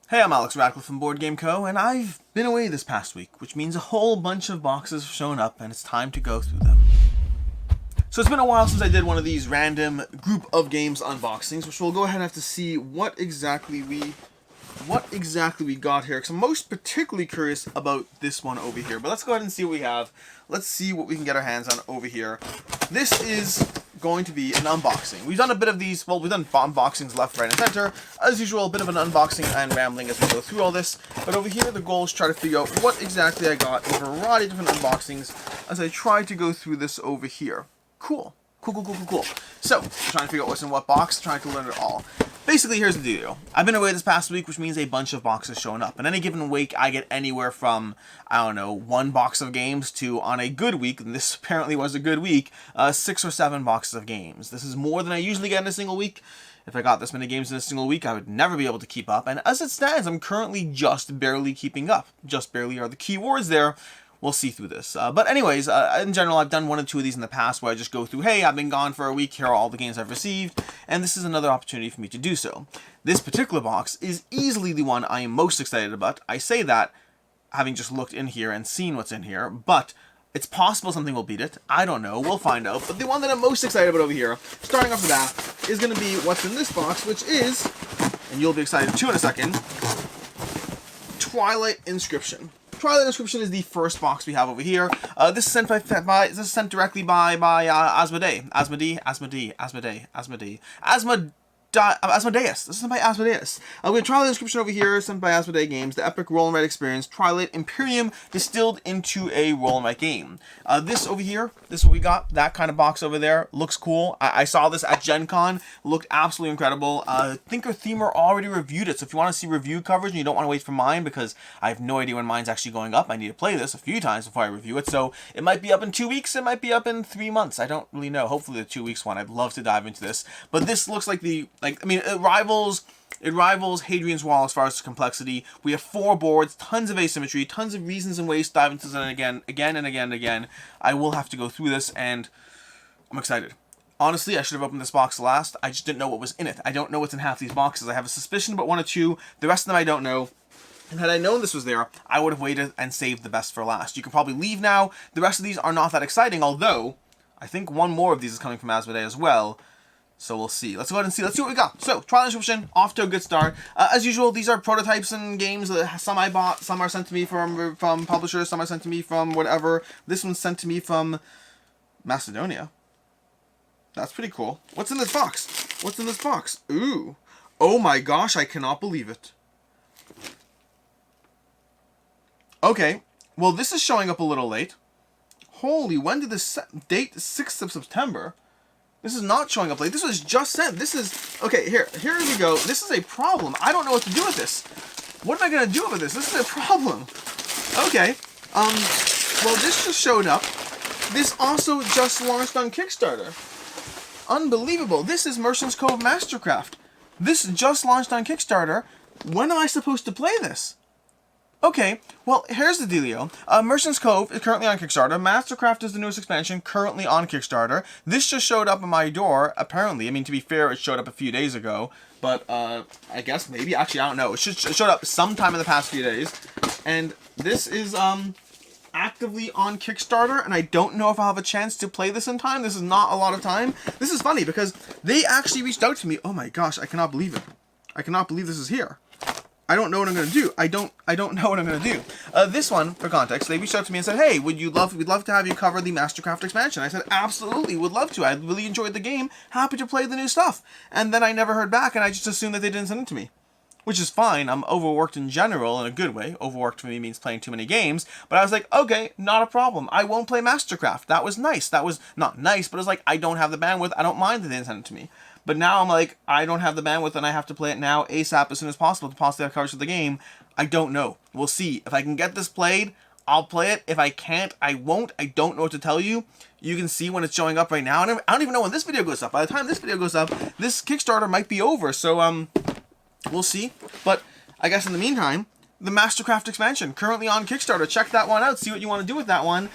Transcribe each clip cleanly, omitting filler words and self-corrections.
Hey, I'm Alex Radcliffe from Board Game Co., and I've been away this past week, which means a whole bunch of boxes have shown up, and it's time to go through them. So it's been a while since I did one of these random group of games unboxings, which we'll go ahead and have to see what exactly we got here, because I'm most particularly curious about this one over here. But let's go ahead and see what we have. Let's see what we can get our hands on over here. This is going to be an unboxing. We've done a bit of these, well, we've done unboxings left, right, and center. As usual, a bit of an unboxing and rambling as we go through all this. But over here, the goal is to try to figure out what exactly I got in a variety of different unboxings as I try to go through this over here. Cool. So, trying to figure out what's in what box, trying to learn it all. Basically, here's the deal. I've been away this past week, which means a bunch of boxes showing up. In any given week, I get anywhere from, I don't know, 1 box of games to, on a good week, and this apparently was a good week, 6 or 7 boxes of games. This is more than I usually get in a single week. If I got this many games in a single week, I would never be able to keep up. And as it stands, I'm currently just barely keeping up. Just barely are the key words there. We'll see through this. But anyways, in general, I've done 1 or 2 of these in the past where I just go through, hey, I've been gone for a week, here are all the games I've received, and this is another opportunity for me to do so. This particular box is easily the one I am most excited about. I say that having just looked in here and seen what's in here, but it's possible something will beat it. I don't know. We'll find out. But the one that I'm most excited about over here, starting off the bat, is going to be what's in this box, which is, and you'll be excited too in a second, Twilight Inscription. Twilight Inscription is the first box we have over here. This is sent directly by Asmodeus. This is sent by Asmodeus. We have Twilight Inscription over here, sent by Asmodee Games, the epic roll and write experience, Twilight Imperium distilled into a roll and write game. This over here, this is what we got. That kind of box over there looks cool. I saw this at Gen Con, looked absolutely incredible. Thinker Themer already reviewed it, so if you want to see review coverage and you don't want to wait for mine, because I have no idea when mine's actually going up, I need to play this a few times before I review it, so it might be up in 2 weeks, it might be up in 3 months. I don't really know. Hopefully the 2 weeks one. I'd love to dive into this, but this looks like it rivals Hadrian's Wall as far as complexity. We have 4 boards, tons of asymmetry, tons of reasons and ways to dive into this again. I will have to go through this, and I'm excited. Honestly, I should have opened this box last. I just didn't know what was in it. I don't know what's in half these boxes. I have a suspicion about 1 or 2. The rest of them I don't know. And had I known this was there, I would have waited and saved the best for last. You can probably leave now. The rest of these are not that exciting, although I think 1 more of these is coming from Asmodee as well. So we'll see. Let's go ahead and see. Let's see what we got. So, Twilight Inscription, off to a good start. As usual, these are prototypes and games. Some I bought, some are sent to me from publishers, some are sent to me from whatever. This one's sent to me from Macedonia. That's pretty cool. What's in this box? What's in this box? Ooh. Oh my gosh, I cannot believe it. Okay. Well, this is showing up a little late. Holy, when did this date? 6th of September. This is not showing up late. This was just sent. This is... Okay, here we go. This is a problem. I don't know what to do with this. What am I going to do with this? This is a problem. Okay. Well, this just showed up. This also just launched on Kickstarter. Unbelievable. This is Merchant's Cove Mastercraft. This just launched on Kickstarter. When am I supposed to play this? Okay, well, here's the dealio. Merchant's Cove is currently on Kickstarter. Mastercraft is the newest expansion, currently on Kickstarter. This just showed up at my door, apparently. I mean, to be fair, it showed up a few days ago. But, I guess maybe. Actually, I don't know. It showed up sometime in the past few days. And this is, actively on Kickstarter. And I don't know if I'll have a chance to play this in time. This is not a lot of time. This is funny, because they actually reached out to me. Oh my gosh, I cannot believe it. I cannot believe this is here. I don't know what I'm going to do. I don't know what I'm going to do. This one, for context, they reached out to me and said, hey, we'd love to have you cover the Mastercraft expansion. I said, absolutely, would love to. I really enjoyed the game. Happy to play the new stuff. And then I never heard back, and I just assumed that they didn't send it to me. Which is fine. I'm overworked in general, in a good way. Overworked for me means playing too many games. But I was like, okay, not a problem. I won't play Mastercraft. That was nice. That was not nice, but it was like, I don't have the bandwidth. I don't mind that they didn't send it to me. But now I'm like, I don't have the bandwidth and I have to play it now ASAP as soon as possible to possibly have coverage of the game. I don't know. We'll see. If I can get this played, I'll play it. If I can't, I won't. I don't know what to tell you. You can see when it's showing up right now. And I don't even know when this video goes up. By the time this video goes up, this Kickstarter might be over. So, we'll see. But I guess in the meantime, the Mastercraft expansion, currently on Kickstarter. Check that one out. See what you want to do with that one.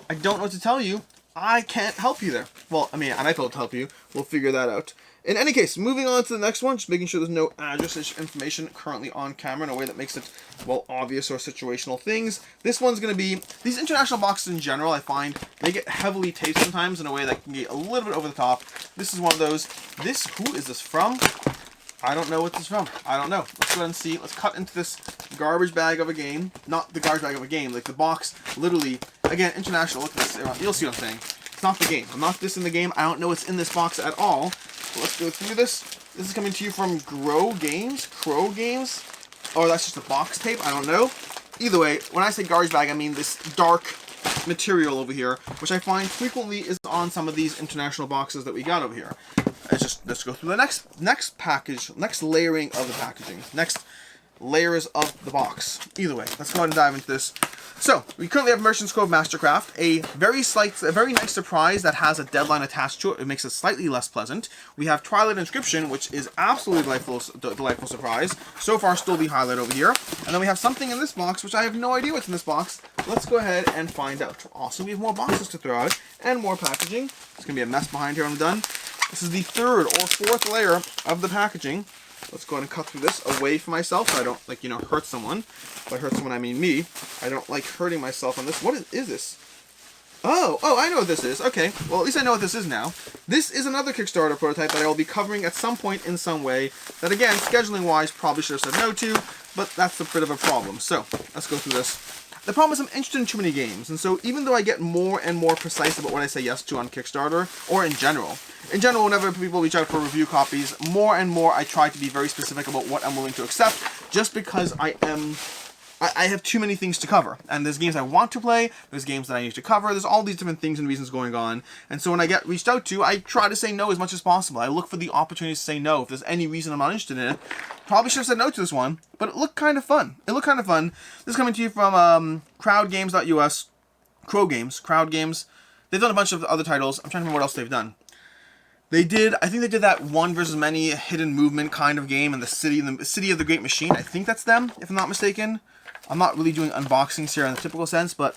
I don't know what to tell you. I can't help you there. Well, I mean, I might be able to help you. We'll figure that out. In any case, moving on to the next one, just making sure there's no address information currently on camera in a way that makes it, well, obvious or situational things. This one's going to be, these international boxes in general, I find, they get heavily taped sometimes in a way that can get a little bit over the top. This is one of those. Who is this from? I don't know what this is from. I don't know. Let's go ahead and see. Let's cut into this garbage bag of a game. Not the garbage bag of a game, like the box, literally. Again, international, look at this. You'll see what I'm saying. It's not the game. I'm not dissing the game. I don't know what's in this box at all. So let's go through this. This is coming to you from Crow Games. Or that's just a box tape. I don't know. Either way, when I say garbage bag, I mean this dark material over here, which I find frequently is on some of these international boxes that we got over here. Let's go through the next package, next layering of the packaging, next layers of the box. Either way, let's go ahead and dive into this. So, we currently have Merchant's Cove Mastercraft, a very nice surprise that has a deadline attached to it. It makes it slightly less pleasant. We have Twilight Inscription, which is absolutely delightful surprise. So far, still the highlight over here. And then we have something in this box, which I have no idea what's in this box. Let's go ahead and find out. Also, we have more boxes to throw out and more packaging. It's going to be a mess behind here when I'm done. This is the third or fourth layer of the packaging. Let's go ahead and cut through this away from myself so I don't, like, hurt someone. By hurt someone, I mean me. I don't like hurting myself on this. What is this? Oh, I know what this is. Okay, well, at least I know what this is now. This is another Kickstarter prototype that I will be covering at some point in some way that, again, scheduling-wise, probably should have said no to, but that's a bit of a problem. So, let's go through this. The problem is I'm interested in too many games, and so even though I get more and more precise about what I say yes to on Kickstarter, or in general, whenever people reach out for review copies, more and more I try to be very specific about what I'm willing to accept, just because I have too many things to cover. And there's games I want to play, there's games that I need to cover, there's all these different things and reasons going on. And so when I get reached out to, I try to say no as much as possible. I look for the opportunities to say no. If there's any reason I'm not interested in it, probably should have said no to this one, but it looked kind of fun. This is coming to you from crowdgames.us, Crowd Games. They've done a bunch of other titles. I'm trying to remember what else they've done. I think they did that one versus many hidden movement kind of game in the city of the Great Machine. I think that's them, if I'm not mistaken. I'm not really doing unboxings here in the typical sense, but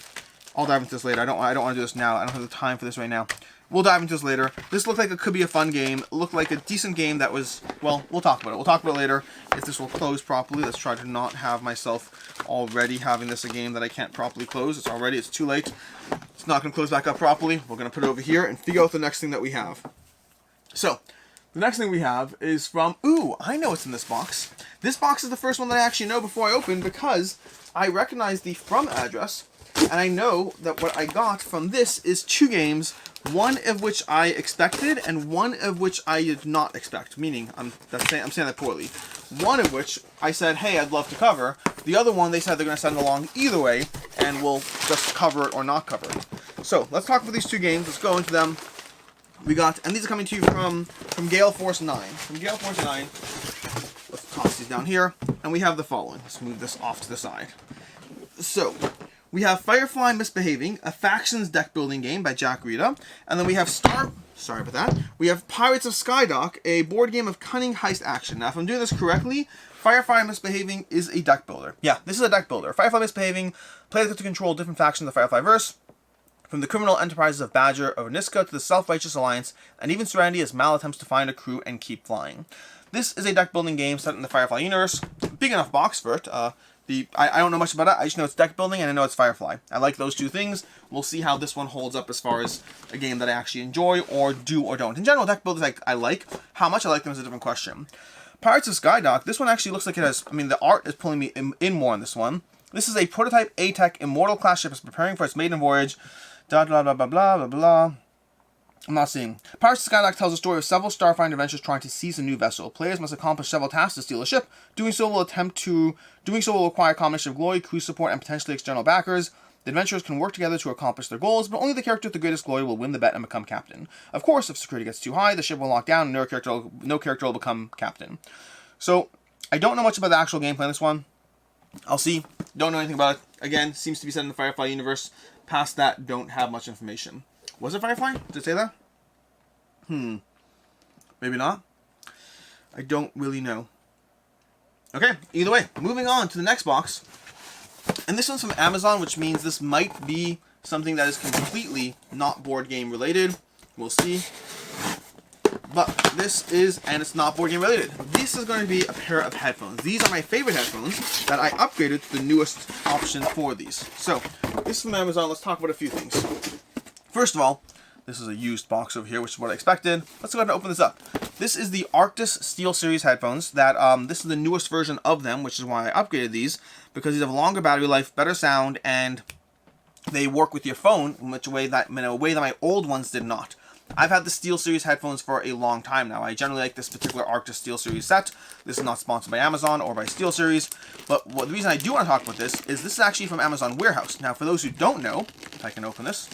I'll dive into this later. I don't want to do this now. I don't have the time for this right now. We'll dive into this later. This looked like it could be a fun game. It looked like a decent game that was, well, we'll talk about it. We'll talk about it later if this will close properly. Let's try to not have myself already having this a game that I can't properly close. It's too late. It's not going to close back up properly. We're going to put it over here and figure out the next thing that we have. So, the next thing we have is from, I know what's in this box. This box is the first one that I actually know before I open because I recognize the from address, and I know that what I got from this is 2 games, one of which I expected and one of which I did not expect, meaning, I'm saying that poorly. One of which I said, hey, I'd love to cover. The other one, they said they're going to send along either way, and we'll just cover it or not cover it. So, let's talk about these 2 games. Let's go into them. We got, and these are coming to you from Gale Force 9. From Gale Force 9, let's toss these down here, and we have the following. Let's move this off to the side. So, we have Firefly Misbehaving, a factions deck building game by Jack Rita, and then we have we have Pirates of Skydock, a board game of cunning heist action. Now, if I'm doing this correctly, Firefly Misbehaving is a deck builder. Yeah, this is a deck builder. Firefly Misbehaving, players get to control different factions of the Firefly-verse, from the criminal enterprises of Badger or Niska to the Self-Righteous Alliance, and even Serenity as Mal attempts to find a crew and keep flying. This is a deck-building game set in the Firefly universe. Big enough box for it. I don't know much about it. I just know it's deck building and I know it's Firefly. I like those 2 things. We'll see how this one holds up as far as a game that I actually enjoy or do or don't. In general, deck builders I like. How much I like them is a different question. Pirates of Skydock, this one actually looks like it has, the art is pulling me in more on this one. This is a prototype A-Tech Immortal class ship is preparing for its maiden voyage. Blah, blah, blah, blah, blah, blah. I'm not seeing. Pirates of Skydock tells the story of several Starfinder adventurers trying to seize a new vessel. Players must accomplish several tasks to steal a ship. Doing so will require a combination of glory, crew support, and potentially external backers. The adventurers can work together to accomplish their goals, but only the character with the greatest glory will win the bet and become captain. Of course, if security gets too high, the ship will lock down and no character will become captain. So, I don't know much about the actual gameplay in this one. I'll see. Don't know anything about it. Again, seems to be set in the Firefly universe. Past that, don't have much information. Was it Firefly? Did it say that? Maybe not. I don't really know. Okay, either way, moving on to the next box. And this one's from Amazon, which means this might be something that is completely not board game related. We'll see. But this is, and it's not board game related, this is going to be a pair of headphones. These are my favorite headphones that I upgraded to the newest option for these. So, this is from Amazon. Let's talk about a few things. First of all, this is a used box over here, which is what I expected. Let's go ahead and open this up. This is the Arctis Steel Series headphones. That this is the newest version of them, which is why I upgraded these, because these have a longer battery life, better sound, and they work with your phone in a way that my old ones did not. I've had the Steel Series headphones for a long time now. I generally like this particular Arctis Steel Series set. This is not sponsored by Amazon or by Steel Series, but the reason I do want to talk about this is actually from Amazon Warehouse. Now, for those who don't know, if I can open this,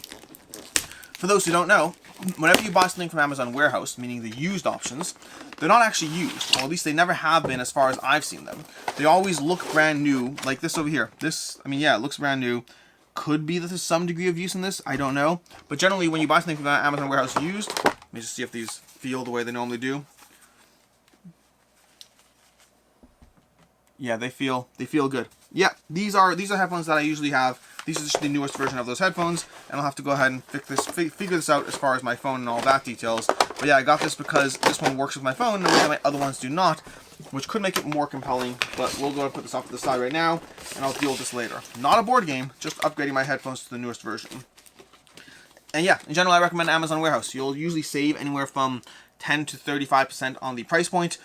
for those who don't know, whenever you buy something from Amazon Warehouse, meaning the used options, they're not actually used, or at least they never have been as far as I've seen them. They always look brand new, like this over here. This, I mean, yeah, it looks brand new. Could be that there's some degree of use in this, I don't know. But generally, when you buy something from Amazon Warehouse used, let me just see if these feel the way they normally do. Yeah, they feel good. Yeah, these are headphones that I usually have. These are just the newest version of those headphones, and I'll have to go ahead and figure this out as far as my phone and all that details. But yeah, I got this because this one works with my phone, and the way my other ones do not, which could make it more compelling, but we'll go and put this off to the side right now, and I'll deal with this later. Not a board game, just upgrading my headphones to the newest version. And yeah, in general, I recommend Amazon Warehouse. You'll usually save anywhere from 10 to 35% on the price point,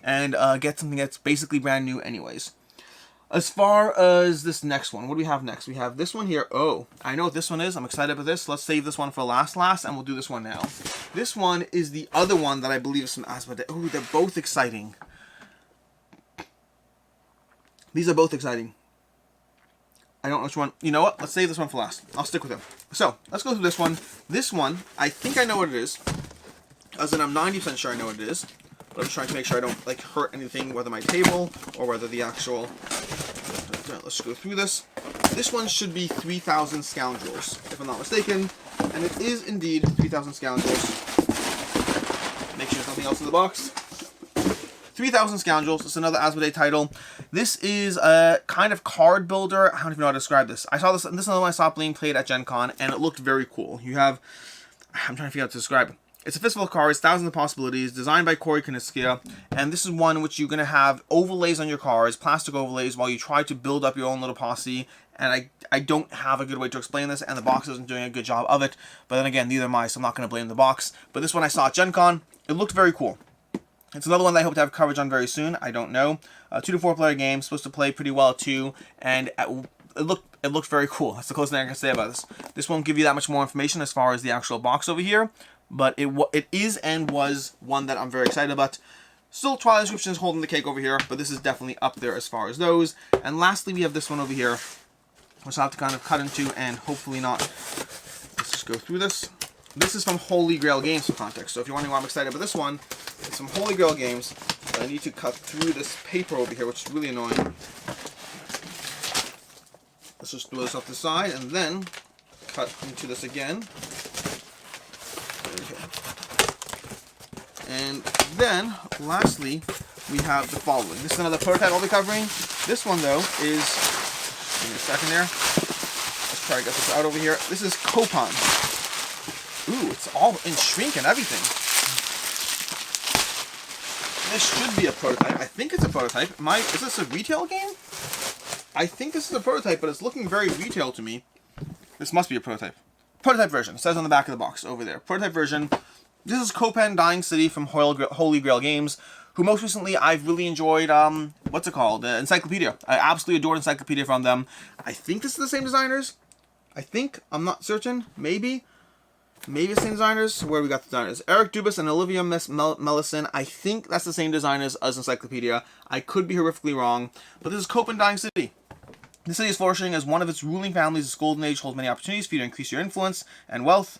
and get something that's basically brand new anyways. As far as this next one, what do we have next? We have this one here. Oh, I know what this one is. I'm excited about this. Let's save this one for last, and we'll do this one now. This one is the other one that I believe is some Asmodee. Oh, they're both exciting. These are both exciting. I don't know which one. You know what? Let's save this one for last. I'll stick with them. So, let's go through this one. This one, I think I know what it is. As in, I'm 90% sure I know what it is. But I'm just trying to make sure I don't, like, hurt anything, whether my table or whether the actual... Let's go through this. This one should be 3,000 Scoundrels, if I'm not mistaken. And it is indeed 3,000 Scoundrels. Make sure there's nothing else in the box. 3,000 Scoundrels. It's another Asmodee title. This is a kind of card builder. I don't even know how to describe this. I saw this. This is another one I saw being played at Gen Con, and it looked very cool. You have... I'm trying to figure out how to describe it. It's a fistful of cards, thousands of possibilities, designed by Corey Koniskia, and this is one in which you're going to have overlays on your cards, plastic overlays, while you try to build up your own little posse, and I don't have a good way to explain this, and the box isn't doing a good job of it, but then again, neither am I, so I'm not going to blame the box. But this one I saw at Gen Con, it looked very cool. It's another one that I hope to have coverage on very soon, I don't know. 2 to 4 player game, supposed to play pretty well too, and it looked very cool. That's the closest thing I can say about this. This won't give you that much more information as far as the actual box over here, but it is and was one that I'm very excited about. Still, Twilight Inscription is holding the cake over here, but this is definitely up there as far as those. And lastly, we have this one over here, which I'll have to kind of cut into and hopefully not. Let's just go through this. This is from Holy Grail Games for context. So if you're wondering why I'm excited about this one, it's from Holy Grail Games. But I need to cut through this paper over here, which is really annoying. Let's just throw this off the side and then cut into this again. And then, lastly, we have the following. This is another prototype I'll be covering. This one, though, is... Give me a second there. Let's try to get this out over here. This is Copan. Ooh, it's all in shrink and everything. This should be a prototype. I think it's a prototype. Is this a retail game? I think this is a prototype, but it's looking very retail to me. This must be a prototype. Prototype version. It says on the back of the box over there. Prototype version. This is Copan Dying City from Holy Grail Games, who most recently I've really enjoyed, what's it called? Encyclopedia. I absolutely adored Encyclopedia from them. I think this is the same designers. I think. I'm not certain. Maybe. Maybe the same designers. Where we got the designers? Eric Dubas and Olivia Mellison. I think that's the same designers as Encyclopedia. I could be horrifically wrong. But this is Copan Dying City. The city is flourishing as one of its ruling families. Its golden age holds many opportunities for you to increase your influence and wealth.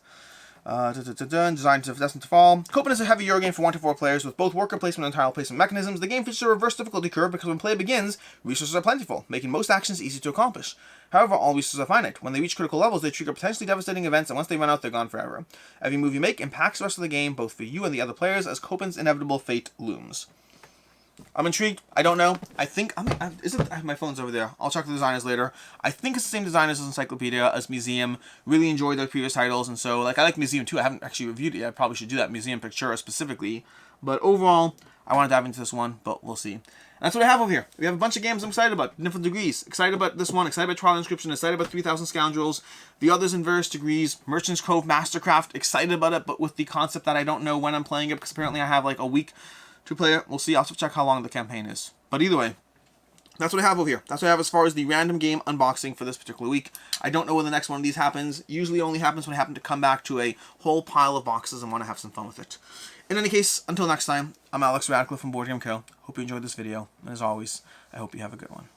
Designed to destined to fall. Copan is a heavy Euro game for 1 to 4 players with both worker placement and tile placement mechanisms. The game features a reverse difficulty curve because when play begins, resources are plentiful, making most actions easy to accomplish. However, all resources are finite. When they reach critical levels, they trigger potentially devastating events, and once they run out, they're gone forever. Every move you make impacts the rest of the game, both for you and the other players, as Copan's inevitable fate looms. I'm intrigued. I don't know. I think my phone's over there. I'll check the designers later. I think it's the same designers as Encyclopedia, as Museum. Really enjoyed their previous titles, and so like I like Museum too. I haven't actually reviewed it yet. I probably should do that. Museum Pictura specifically, but overall, I want to dive into this one, but we'll see. And that's what I have over here. We have a bunch of games I'm excited about, different degrees. Excited about this one, excited about Twilight Inscription, excited about 3000 Scoundrels, the others in various degrees, Merchant's Cove, Mastercraft, excited about it, but with the concept that I don't know when I'm playing it, because apparently I have like a week to play it. We'll see. I'll have to check how long the campaign is. But either way, that's what I have over here. That's what I have as far as the random game unboxing for this particular week. I don't know when the next one of these happens. Usually only happens when I happen to come back to a whole pile of boxes and want to have some fun with it. In any case, until next time, I'm Alex Radcliffe from Board Game Co. Hope you enjoyed this video. And as always, I hope you have a good one.